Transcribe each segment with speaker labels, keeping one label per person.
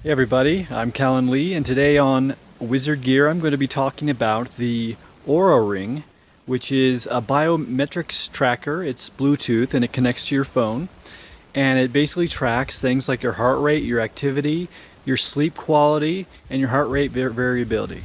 Speaker 1: Hey everybody, I'm Cahlen Lee, and today on Wizard Gear I'm going to be talking about the Oura Ring, which is a biometrics tracker. It's Bluetooth and it connects to your phone, and it basically tracks things like your heart rate, your activity, your sleep quality, and your heart rate variability.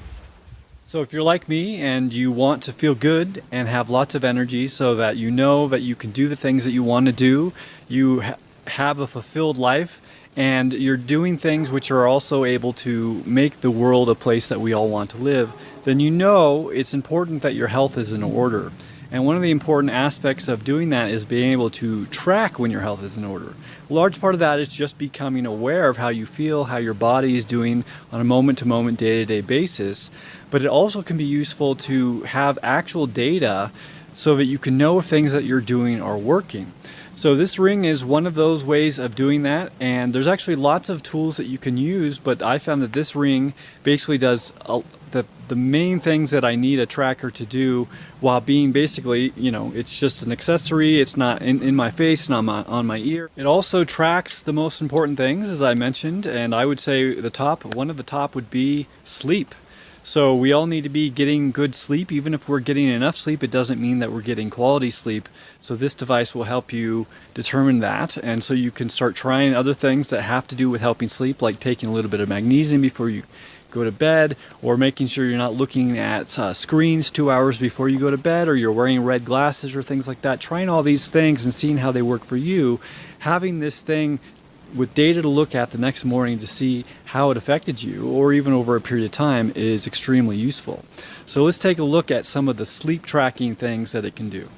Speaker 1: So if you're like me and you want to feel good and have lots of energy so that you know that you can do the things that you want to do, you have a fulfilled life, and you're doing things which are also able to make the world a place that we all want to live, then you know it's important that your health is in order. And one of the important aspects of doing that is being able to track when your health is in order. A large part of that is just becoming aware of how you feel, how your body is doing on a moment-to-moment, day-to-day basis. But it also can be useful to have actual data so that you can know if things that you're doing are working. So this ring is one of those ways of doing that, and there's actually lots of tools that you can use, but I found that this ring basically does the main things that I need a tracker to do, while being basically, it's just an accessory. It's not in my face and on my ear. It also tracks the most important things, as I mentioned, and I would say one of the top would be sleep. So we all need to be getting good sleep. Even if we're getting enough sleep, it doesn't mean that we're getting quality sleep. So this device will help you determine that. And so you can start trying other things that have to do with helping sleep, like taking a little bit of magnesium before you go to bed, or making sure you're not looking at screens 2 hours before you go to bed, or you're wearing red glasses or things like that. Trying all these things and seeing how they work for you. Having this thing with data to look at the next morning to see how it affected you, or even over a period of time, is extremely useful. So let's take a look at some of the sleep tracking things that it can do.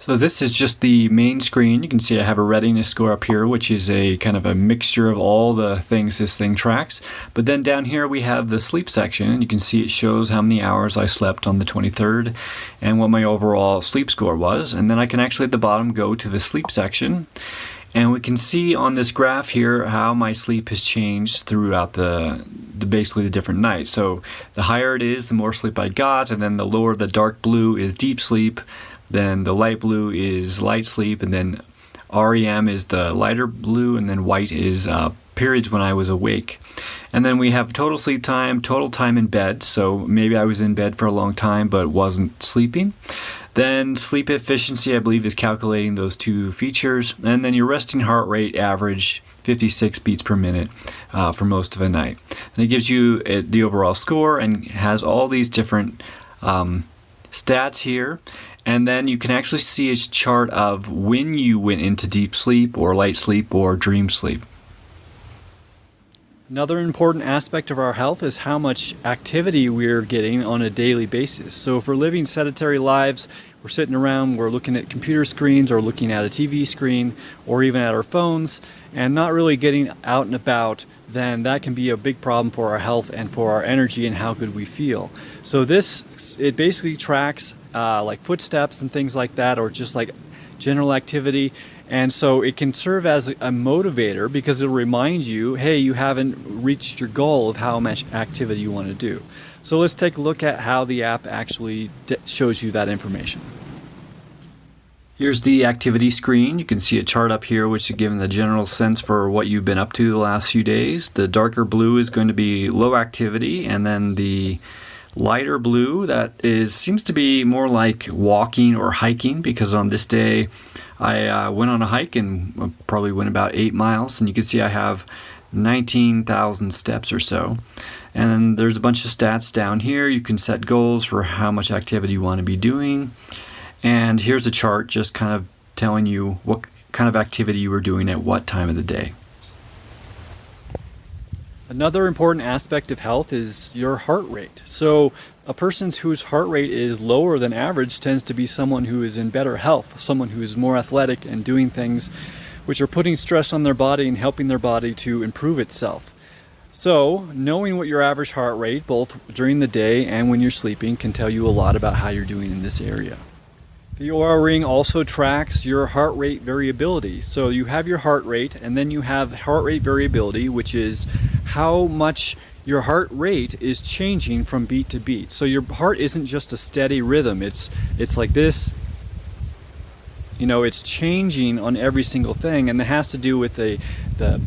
Speaker 1: So this is just the main screen. You can see I have a readiness score up here, which is a kind of a mixture of all the things this thing tracks. But then down here we have the sleep section. You can see it shows how many hours I slept on the 23rd and what my overall sleep score was. And then I can actually at the bottom go to the sleep section, and we can see on this graph here how my sleep has changed throughout basically the different nights. So the higher it is, the more sleep I got, and then the lower, the dark blue, is deep sleep. Then the light blue is light sleep, and then REM is the lighter blue, and then white is periods when I was awake. And then we have total sleep time, total time in bed. So maybe I was in bed for a long time but wasn't sleeping. Then sleep efficiency, I believe, is calculating those two features. And then your resting heart rate average 56 beats per minute for most of the night. And it gives you the overall score and has all these different stats here. And then you can actually see a chart of when you went into deep sleep or light sleep or dream sleep. Another important aspect of our health is how much activity we're getting on a daily basis. So if we're living sedentary lives, we're sitting around, we're looking at computer screens or looking at a TV screen or even at our phones and not really getting out and about, then that can be a big problem for our health and for our energy and how good we feel. So it basically tracks like footsteps and things like that, or just like general activity. And so it can serve as a motivator because it'll remind you, hey, you haven't reached your goal of how much activity you want to do. So let's take a look at how the app actually shows you that information. Here's the activity screen. You can see a chart up here which is giving the general sense for what you've been up to the last few days. The darker blue is going to be low activity, and then the lighter blue, seems to be more like walking or hiking, because on this day I went on a hike and probably went about 8 miles, and you can see I have 19,000 steps or so. And there's a bunch of stats down here. You can set goals for how much activity you want to be doing. And here's a chart just kind of telling you what kind of activity you were doing at what time of the day. Another important aspect of health is your heart rate. So a person whose heart rate is lower than average tends to be someone who is in better health, someone who is more athletic and doing things which are putting stress on their body and helping their body to improve itself. So knowing what your average heart rate, both during the day and when you're sleeping, can tell you a lot about how you're doing in this area. The Oura Ring also tracks your heart rate variability. So you have your heart rate, and then you have heart rate variability, which is how much your heart rate is changing from beat to beat. So your heart isn't just a steady rhythm. It's like this, it's changing on every single thing, and it has to do with the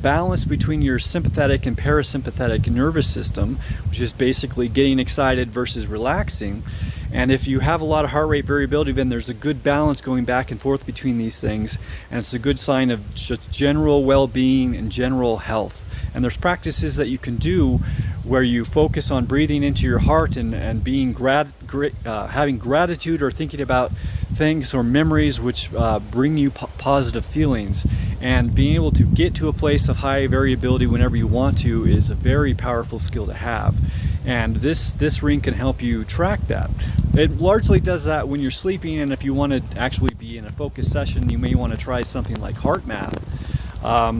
Speaker 1: balance between your sympathetic and parasympathetic nervous system, which is basically getting excited versus relaxing. And if you have a lot of heart rate variability, then there's a good balance going back and forth between these things, and it's a good sign of just general well-being and general health. And there's practices that you can do where you focus on breathing into your heart and being having gratitude or thinking about things or memories which bring you positive feelings. And being able to get to a place of high variability whenever you want to is a very powerful skill to have. And this ring can help you track that. It largely does that when you're sleeping, and if you want to actually be in a focused session, you may want to try something like heart math,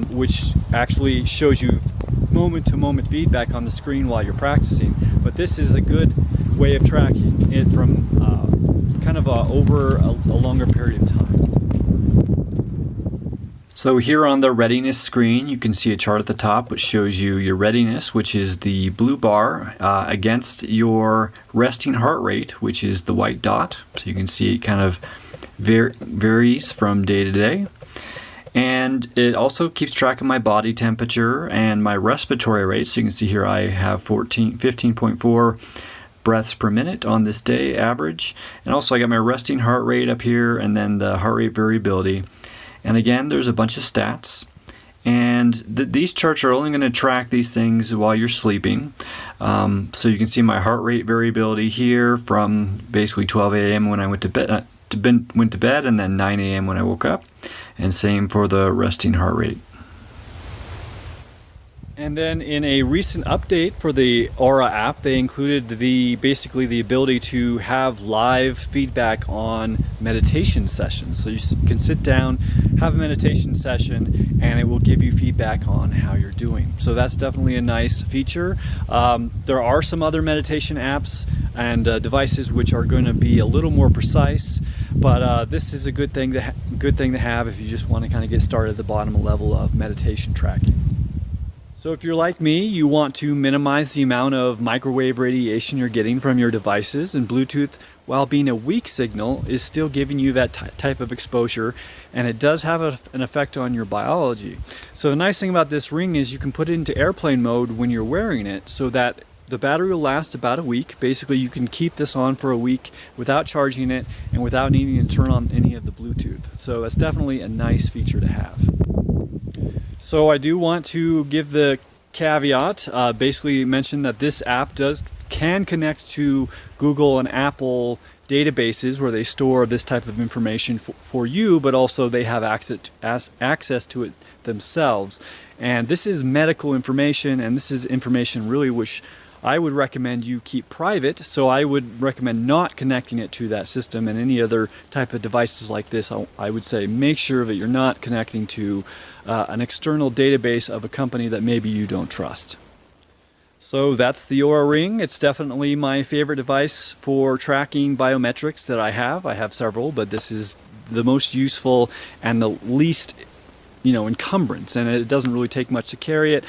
Speaker 1: which actually shows you moment-to-moment feedback on the screen while you're practicing. But this is a good way of tracking it from kind of over a longer period of time. So here on the readiness screen, you can see a chart at the top which shows you your readiness, which is the blue bar, against your resting heart rate, which is the white dot. So you can see it kind of varies from day to day. And it also keeps track of my body temperature and my respiratory rate. So you can see here I have 15.4 breaths per minute on this day average. And also I got my resting heart rate up here, and then the heart rate variability. And again, there's a bunch of stats, and these charts are only going to track these things while you're sleeping. So you can see my heart rate variability here from basically 12 a.m. when I went to bed, and then 9 a.m. when I woke up, and same for the resting heart rate. And then in a recent update for the Oura app, they included basically the ability to have live feedback on meditation sessions. So you can sit down, have a meditation session, and it will give you feedback on how you're doing. So that's definitely a nice feature. There are some other meditation apps and devices which are going to be a little more precise, but this is a good thing to have if you just want to kind of get started at the bottom level of meditation tracking. So if you're like me, you want to minimize the amount of microwave radiation you're getting from your devices, and Bluetooth, while being a weak signal, is still giving you that type of exposure, and it does have an effect on your biology. So the nice thing about this ring is you can put it into airplane mode when you're wearing it, so that the battery will last about a week. Basically, you can keep this on for a week without charging it and without needing to turn on any of the Bluetooth. So that's definitely a nice feature to have. So I do want to give the caveat, basically mention that this app can connect to Google and Apple databases where they store this type of information for you, but also they have access to it themselves. And this is medical information, and this is information really which I would recommend you keep private, so I would recommend not connecting it to that system. And any other type of devices like this, I would say make sure that you're not connecting to an external database of a company that maybe you don't trust. So that's the Oura Ring. It's definitely my favorite device for tracking biometrics that I have. I have several, but this is the most useful and the least, encumbrance, and it doesn't really take much to carry it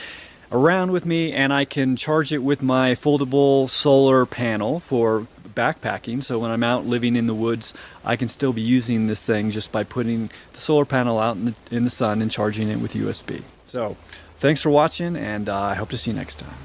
Speaker 1: around with me, and I can charge it with my foldable solar panel for backpacking. So when I'm out living in the woods, I can still be using this thing just by putting the solar panel out in the sun and charging it with USB. So thanks for watching, and I hope to see you next time.